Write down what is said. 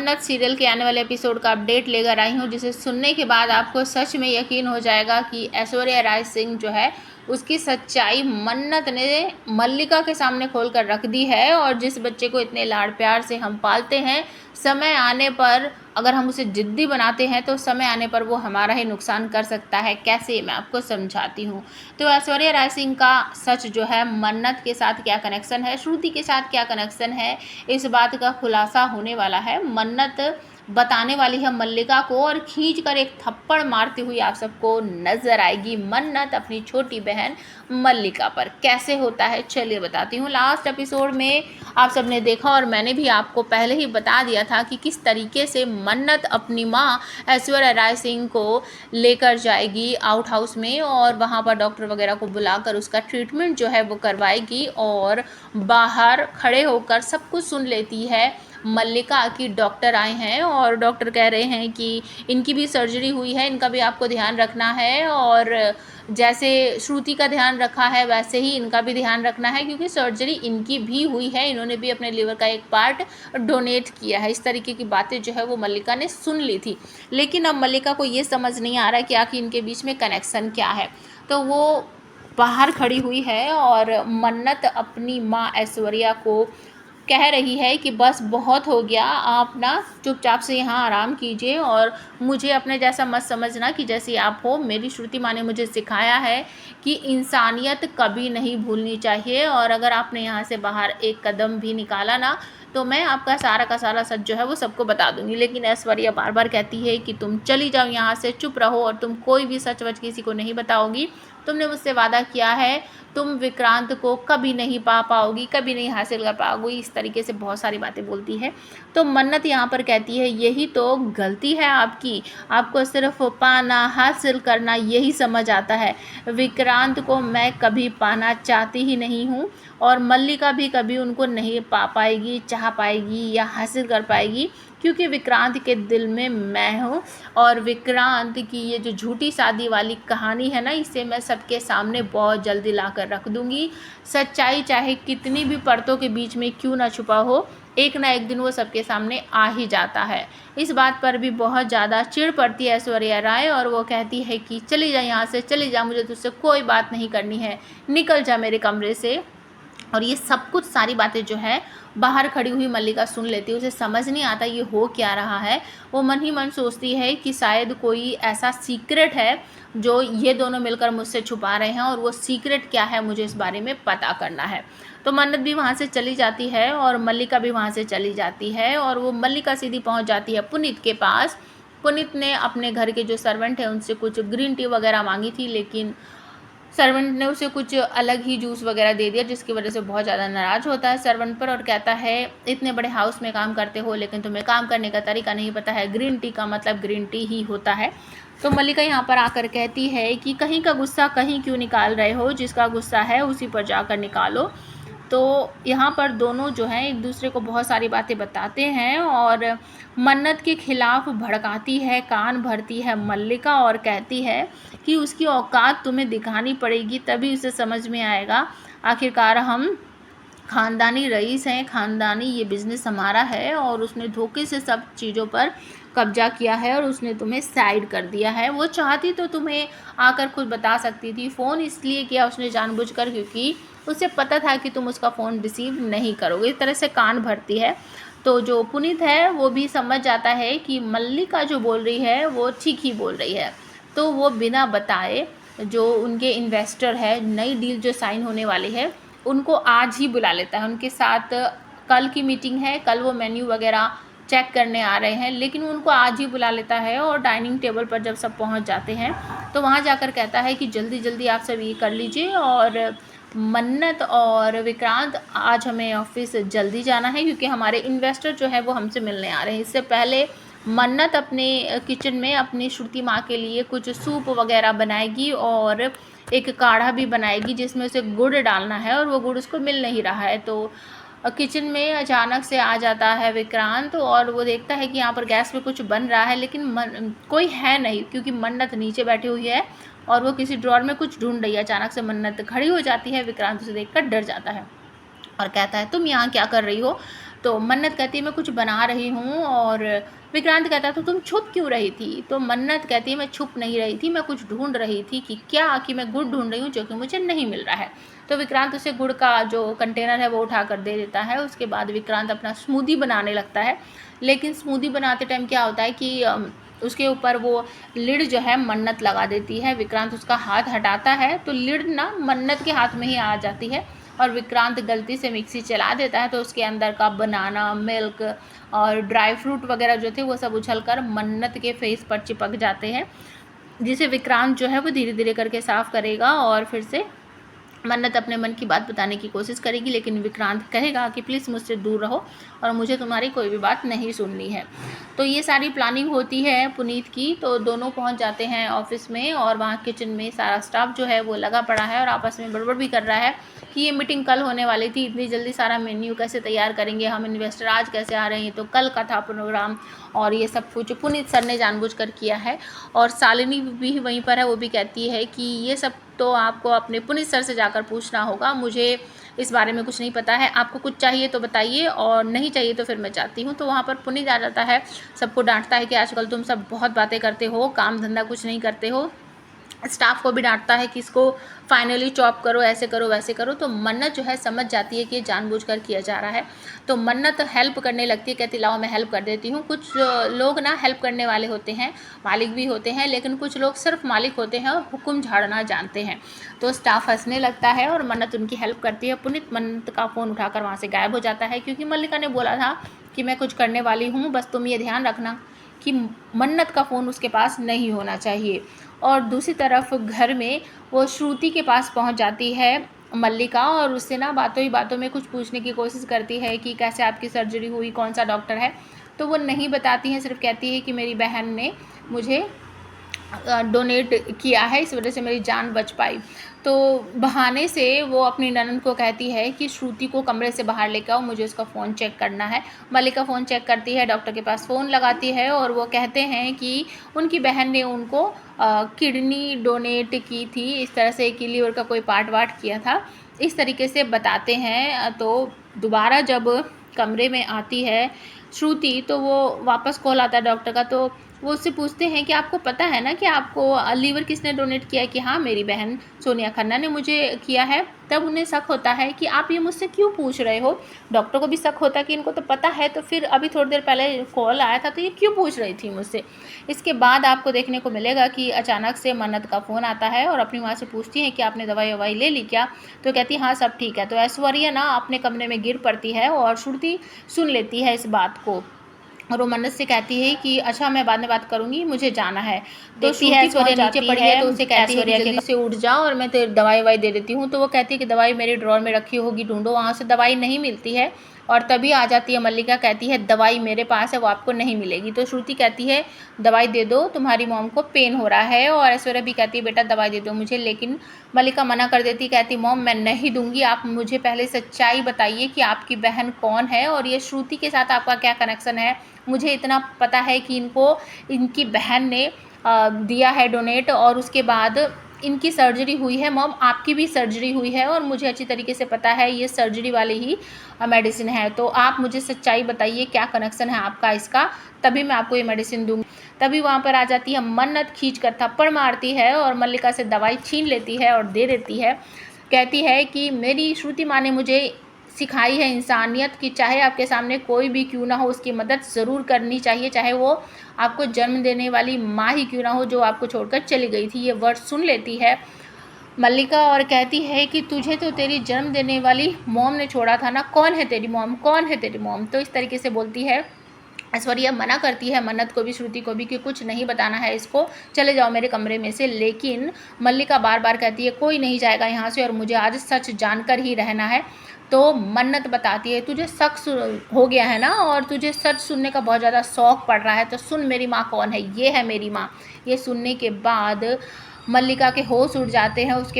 मन्नत सीरियल के आने वाले एपिसोड का अपडेट लेकर आई हूँ, जिसे सुनने के बाद आपको सच में यकीन हो जाएगा कि ऐश्वर्या राय सिंह जो है उसकी सच्चाई मन्नत ने मल्लिका के सामने खोल कर रख दी है। और जिस बच्चे को इतने लाड़ प्यार से हम पालते हैं, समय आने पर अगर हम उसे जिद्दी बनाते हैं तो समय आने पर वो हमारा ही नुकसान कर सकता है। कैसे, मैं आपको समझाती हूँ। तो ऐश्वर्या राय सिंह का सच जो है, मन्नत के साथ क्या कनेक्शन है, श्रुति के साथ क्या कनेक्शन है, इस बात का खुलासा होने वाला है। मन्नत बताने वाली है मल्लिका को और खींच कर एक थप्पड़ मारती हुई आप सबको नजर आएगी मन्नत अपनी छोटी बहन मल्लिका पर। कैसे होता है चलिए बताती हूँ। लास्ट एपिसोड में आप सबने देखा और मैंने भी आपको पहले ही बता दिया था कि किस तरीके से मन्नत अपनी माँ ऐश्वर्या राय सिंह को लेकर जाएगी आउट हाउस में और वहाँ पर डॉक्टर वगैरह को बुलाकर उसका ट्रीटमेंट जो है वो करवाएगी। और बाहर खड़े होकर सब कुछ सुन लेती है मल्लिका की डॉक्टर आए हैं और डॉक्टर कह रहे हैं कि इनकी भी सर्जरी हुई है, इनका भी आपको ध्यान रखना है। और जैसे श्रुति का ध्यान रखा है वैसे ही इनका भी ध्यान रखना है, क्योंकि सर्जरी इनकी भी हुई है, इन्होंने भी अपने लीवर का एक पार्ट डोनेट किया है। इस तरीके की बातें जो है वो मल्लिका ने सुन ली थी। लेकिन अब मल्लिका को ये समझ नहीं आ रहा है कि आखिर इनके बीच में कनेक्शन क्या है। तो वो बाहर खड़ी हुई है और मन्नत अपनी माँ ऐश्वर्या को कह रही है कि बस बहुत हो गया, आप ना चुपचाप से यहाँ आराम कीजिए और मुझे अपने जैसा मत समझना कि जैसे आप हो। मेरी श्रुति माँ ने मुझे सिखाया है कि इंसानियत कभी नहीं भूलनी चाहिए, और अगर आपने यहाँ से बाहर एक कदम भी निकाला ना तो मैं आपका सारा का सारा सच जो है वो सबको बता दूंगी। लेकिन ऐश्वर्या बार बार कहती है कि तुम चली जाओ यहाँ से, चुप रहो और तुम कोई भी सच वच किसी को नहीं बताओगी। तुमने मुझसे वादा किया है, तुम विक्रांत को कभी नहीं पा पाओगी, कभी नहीं हासिल कर पाओगी। इस तरीके से बहुत सारी बातें बोलती है। तो मन्नत यहाँ पर कहती है यही तो गलती है आपकी, आपको सिर्फ पाना हासिल करना यही समझ आता है। विक्रांत को मैं कभी पाना चाहती ही नहीं हूँ और मल्लिका भी कभी उनको नहीं पा पाएगी, चाह पाएगी या हासिल कर पाएगी, क्योंकि विक्रांत के दिल में मैं हूँ। और विक्रांत की ये जो झूठी शादी वाली कहानी है ना, इसे मैं सबके सामने बहुत जल्दी ला कर रख दूँगी। सच्चाई चाहे कितनी भी परतों के बीच में क्यों ना छुपा हो, एक ना एक दिन वो सबके सामने आ ही जाता है। इस बात पर भी बहुत ज़्यादा चिढ़ पड़ती है ऐश्वर्या राय और वो कहती है कि चली जा यहाँ से, चली जा, मुझे तुझसे कोई बात नहीं करनी है, निकल जा मेरे कमरे से। और ये सब कुछ सारी बातें जो है बाहर खड़ी हुई मल्लिका सुन लेती है। उसे समझ नहीं आता ये हो क्या रहा है। वो मन ही मन सोचती है कि शायद कोई ऐसा सीक्रेट है जो ये दोनों मिलकर मुझसे छुपा रहे हैं, और वो सीक्रेट क्या है मुझे इस बारे में पता करना है। तो मन्नत भी वहाँ से चली जाती है और मल्लिका भी वहाँ से चली जाती है और वो मल्लिका सीधी पहुँच जाती है पुनीत के पास। पुनीत ने अपने घर के जो सर्वेंट हैं उनसे कुछ ग्रीन टी वगैरह मांगी थी, लेकिन सर्वेंट ने उसे कुछ अलग ही जूस वगैरह दे दिया, जिसकी वजह से बहुत ज़्यादा नाराज़ होता है सर्वेंट पर और कहता है इतने बड़े हाउस में काम करते हो लेकिन तुम्हें काम करने का तरीका नहीं पता है, ग्रीन टी का मतलब ग्रीन टी ही होता है। तो मल्लिका यहाँ पर आकर कहती है कि कहीं का गुस्सा कहीं क्यों निकाल रहे हो, जिसका गुस्सा है उसी पर जाकर निकालो। तो यहाँ पर दोनों जो हैं एक दूसरे को बहुत सारी बातें बताते हैं और मन्नत के खिलाफ भड़काती है, कान भरती है मल्लिका और कहती है कि उसकी औकात तुम्हें दिखानी पड़ेगी, तभी उसे समझ में आएगा। आखिरकार हम ख़ानदानी रईस हैं, ख़ानदानी ये बिज़नेस हमारा है और उसने धोखे से सब चीज़ों पर कब्जा किया है और उसने तुम्हें साइड कर दिया है। वो चाहती तो तुम्हें आकर खुद बता सकती थी, फ़ोन इसलिए किया उसने जानबूझकर क्योंकि उसे पता था कि तुम उसका फ़ोन रिसीव नहीं करोगे। इस तरह से कान भरती है। तो जो पुनीत है वो भी समझ जाता है कि मल्लिका जो बोल रही है वो ठीक ही बोल रही है। तो वो बिना बताए जो उनके इन्वेस्टर है, नई डील जो साइन होने वाली है, उनको आज ही बुला लेता है। उनके साथ कल की मीटिंग है, कल वो मेन्यू वगैरह चेक करने आ रहे हैं, लेकिन उनको आज ही बुला लेता है। और डाइनिंग टेबल पर जब सब पहुंच जाते हैं तो वहां जाकर कहता है कि जल्दी जल्दी आप सब ये कर लीजिए और मन्नत और विक्रांत आज हमें ऑफिस जल्दी जाना है क्योंकि हमारे इन्वेस्टर जो है वो हमसे मिलने आ रहे हैं। इससे पहले मन्नत अपने किचन में अपनी श्रुति माँ के लिए कुछ सूप वगैरह बनाएगी और एक काढ़ा भी बनाएगी जिसमें उसे गुड़ डालना है और वो गुड़ उसको मिल नहीं रहा है। तो किचन में अचानक से आ जाता है विक्रांत और वो देखता है कि यहाँ पर गैस पे कुछ बन रहा है, लेकिन कोई है नहीं क्योंकि मन्नत नीचे बैठी हुई है और वो किसी ड्रॉर में कुछ ढूंढ रही है। अचानक से मन्नत खड़ी हो जाती है, विक्रांत उसे देखकर डर जाता है और कहता है तुम यहाँ क्या कर रही हो। तो मन्नत कहती है मैं कुछ बना रही हूँ, और विक्रांत कहता तो तुम छुप क्यों रही थी? तो मन्नत कहती है मैं छुप नहीं रही थी, मैं कुछ ढूंढ रही थी कि क्या, कि मैं गुड़ ढूंढ रही हूँ जो कि मुझे नहीं मिल रहा है। तो विक्रांत उसे गुड़ का जो कंटेनर है वो उठा कर दे देता है। उसके बाद विक्रांत अपना स्मूदी बनाने लगता है, लेकिन स्मूदी बनाते टाइम क्या होता है कि उसके ऊपर वो लिड जो है मन्नत लगा देती है। विक्रांत उसका हाथ हटाता है तो लिड ना मन्नत के हाथ में ही आ जाती है, और विक्रांत गलती से मिक्सी चला देता है तो उसके अंदर का बनाना, मिल्क और ड्राई फ्रूट वगैरह जो थे वो सब उछलकर मन्नत के फेस पर चिपक जाते हैं, जिसे विक्रांत जो है वो धीरे धीरे करके साफ़ करेगा और फिर से मन्नत अपने मन की बात बताने की कोशिश करेगी। लेकिन विक्रांत कहेगा कि प्लीज़ मुझसे दूर रहो और मुझे तुम्हारी कोई भी बात नहीं सुननी है। तो ये सारी प्लानिंग होती है पुनीत की। तो दोनों पहुंच जाते हैं ऑफिस में, और वहाँ किचन में सारा स्टाफ जो है वो लगा पड़ा है और आपस में बड़बड़ भी कर रहा है कि ये मीटिंग कल होने वाली थी, इतनी जल्दी सारा मेन्यू कैसे तैयार करेंगे, हम इन्वेस्टर आज कैसे आ रहे हैं, तो कल का था प्रोग्राम, और ये सब कुछ पुनीत सर ने जानबूझकर किया है। और शालिनी भी वहीं पर है, वो भी कहती है कि ये सब तो आपको अपने पुनीत सर से जाकर पूछना होगा, मुझे इस बारे में कुछ नहीं पता है, आपको कुछ चाहिए तो बताइए और नहीं चाहिए तो फिर मैं चाहती हूँ। तो वहाँ पर पुनीत आ जाता है, सबको डांटता है कि आजकल तुम सब बहुत बातें करते हो, काम धंधा कुछ नहीं करते हो। स्टाफ को भी डांटता है कि इसको फाइनली चॉप करो, ऐसे करो वैसे करो। तो मन्नत जो है समझ जाती है कि ये जानबूझकर किया जा रहा है, तो मन्नत हेल्प करने लगती है, कहती लाओ मैं हेल्प कर देती हूँ। कुछ लोग ना हेल्प करने वाले होते हैं, मालिक भी होते हैं, लेकिन कुछ लोग सिर्फ मालिक होते हैं और हुक्म झाड़ना जानते हैं। तो स्टाफ हंसने लगता है और मन्नत उनकी हेल्प करती है। पुनीत मन्नत का फ़ोन उठाकर वहाँ से गायब हो जाता है, क्योंकि मल्लिका ने बोला था कि मैं कुछ करने वाली हूँ, बस तुम ये ध्यान रखना कि मन्नत का फ़ोन उसके पास नहीं होना चाहिए। और दूसरी तरफ घर में वो श्रुति के पास पहुंच जाती है मल्लिका, और उससे ना बातों ही बातों में कुछ पूछने की कोशिश करती है कि कैसे आपकी सर्जरी हुई, कौन सा डॉक्टर है। तो वो नहीं बताती हैं, सिर्फ कहती है कि मेरी बहन ने मुझे डोनेट किया है, इस वजह से मेरी जान बच पाई। तो बहाने से वो अपनी ननद को कहती है कि श्रुति को कमरे से बाहर लेकर आओ, मुझे उसका फ़ोन चेक करना है। मल्लिका फ़ोन चेक करती है, डॉक्टर के पास फ़ोन लगाती है और वो कहते हैं कि उनकी बहन ने उनको किडनी डोनेट की थी, इस तरह से कि लीवर का कोई पार्ट वार्ट किया था, इस तरीके से बताते हैं। तो दोबारा जब कमरे में आती है श्रुति तो वो वापस कॉल आता है डॉक्टर का, तो वो उससे पूछते हैं कि आपको पता है ना कि आपको लीवर किसने डोनेट किया है, कि हाँ मेरी बहन सोनिया खन्ना ने मुझे किया है। तब उन्हें शक होता है कि आप ये मुझसे क्यों पूछ रहे हो। डॉक्टर को भी शक होता है कि इनको तो पता है, तो फिर अभी थोड़ी देर पहले कॉल आया था तो ये क्यों पूछ रही थी मुझसे। इसके बाद आपको देखने को मिलेगा कि अचानक से मन्नत का फ़ोन आता है और अपनी माँ से पूछती है कि आपने दवाई ववाई ले ली क्या। तो कहती है हाँ सब ठीक है। तो ऐश्वर्या ना अपने कमरे में गिर पड़ती है और श्रुति सुन लेती है इस बात को, और वो मन्नत से कहती है कि अच्छा मैं बाद में बात करूंगी, मुझे जाना है। तो श्रुति ऐश्वर्या नीचे पड़ी है तो उसे कहती है कि जल्दी से उठ जाओ और मैं तेरी दवाई वाई दे देती हूँ। तो वो कहती है कि दवाई मेरे ड्रॉर में रखी होगी, ढूंढो। वहाँ से दवाई नहीं मिलती है, और तभी आ जाती है मल्लिका, कहती है दवाई मेरे पास है, वो आपको नहीं मिलेगी। तो श्रुति कहती है दवाई दे दो, तुम्हारी मॉम को पेन हो रहा है। और ऐश्वर्या भी कहती है बेटा दवाई दे दो मुझे, लेकिन मल्लिका मना कर देती, कहती मॉम मैं नहीं दूंगी, आप मुझे पहले सच्चाई बताइए कि आपकी बहन कौन है और ये श्रुति के साथ आपका क्या कनेक्शन है। मुझे इतना पता है कि इनकी बहन ने दिया है डोनेट, और उसके बाद इनकी सर्जरी हुई है। मॉम आपकी भी सर्जरी हुई है और मुझे अच्छी तरीके से पता है ये सर्जरी वाली ही मेडिसिन है, तो आप मुझे सच्चाई बताइए क्या कनेक्शन है आपका इसका, तभी मैं आपको ये मेडिसिन दूंगी। तभी वहाँ पर आ जाती है मन्नत, खींच कर थप्पड़ मारती है और मल्लिका से दवाई छीन लेती है और दे देती है। कहती है कि मेरी श्रुति माँ ने मुझे सिखाई है इंसानियत की, चाहे आपके सामने कोई भी क्यों ना हो उसकी मदद ज़रूर करनी चाहिए, चाहे वो आपको जन्म देने वाली माँ ही क्यों ना हो जो आपको छोड़कर चली गई थी। ये वर्ड सुन लेती है मल्लिका और कहती है कि तुझे तो तेरी जन्म देने वाली मॉम ने छोड़ा था ना, कौन है तेरी मॉम, कौन है तेरी मॉम। तो इस तरीके से बोलती है। ऐश्वर्या मना करती है मन्नत को भी श्रुति को भी कि कुछ नहीं बताना है इसको, चले जाओ मेरे कमरे में से। लेकिन मल्लिका बार बार कहती है कोई नहीं जाएगा यहाँ से और मुझे आज सच जानकर ही रहना है। तो मन्नत बताती है तुझे शक हो गया है ना, और तुझे सच सुनने का बहुत ज़्यादा शौक पड़ रहा है, तो सुन मेरी माँ कौन है, ये है मेरी माँ। ये सुनने के बाद मल्लिका के होश उड़ जाते हैं। उसके